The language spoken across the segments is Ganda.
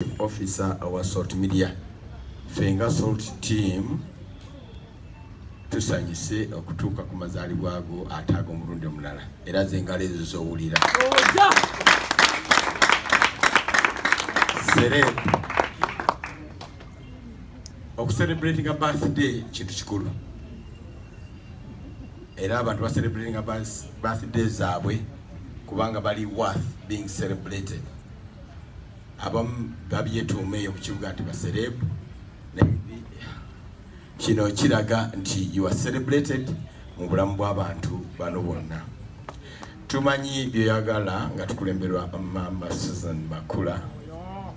officer our Salt Media Fenga Salt team tusanyise okutuuka ku mazaalibwa ago ataago omulundi omulala era zengalo ezo zowulira okucelebrating a birthday kintu kikulu era abantu bacelebrating a birthday zaabwe kubanga bali worth being celebrated. Abamu babyetuumeeyo ku kibuga nti baceleb kino kiraga nti you are celebrated mu bulamu bw'abantu bano bonna. Tumanyi byoyagala nga tukulemberwa Mama Susan Makula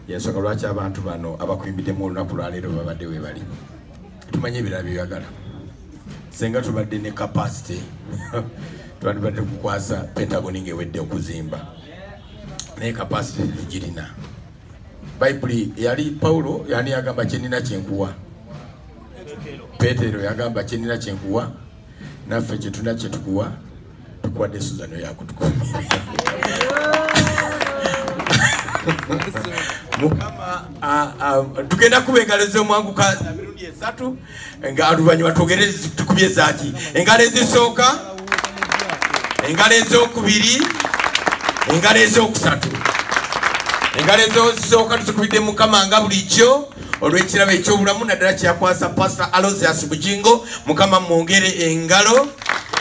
yensonga lwaki abantu bano abakuyimbidemu olunaku lwaleero babadde we bali. Tumanyi ebirala byoyagala senga tubadde ne capacity tubadde kukwasa Pentagon ng'ewedde okuzimba naye capacity tugirina. Bible yali Paulo yani yagamba kyenina kyenkuwa, Petero yagamba kyenina kyenkuwa, naffe kyetuna kyetukuwa tukuwadde Suzano yakutukumira. Mukama tugenda kuba engalo z'omwanguka mirundi esatu nga oluvannyuma twogere tukubye zaaki engalo ezisooka, engalo ez'okubiri, engalo ez'okusatu. Engalo ezisooka tuzikubidde Mukama nga bulijjo olw'ekirabo eky'obulamu naddala kyakwasa Pastor Aloysius Bujingo. Mukama mwongere engalo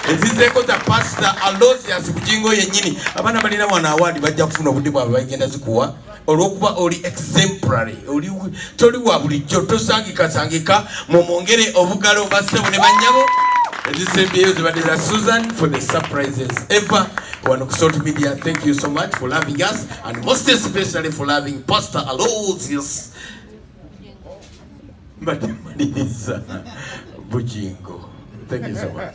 ezizeeko za Pastor Aloysius Bujingo yennyini. Abaana balina wano awadi bajja kufuna obudde bwabwe bagenda zikuwa olw'okuba oli exemplary, toli wa bulijjo, tosangikasangika. Mumwongere obugalo bassebo ne bannyabo. Ezisembyeyo zibadde za Susan for the surprises ever. One of Salt Media, thank you so much for loving us and most especially for loving Pastor Aloysius Bujingo. Thank you so much.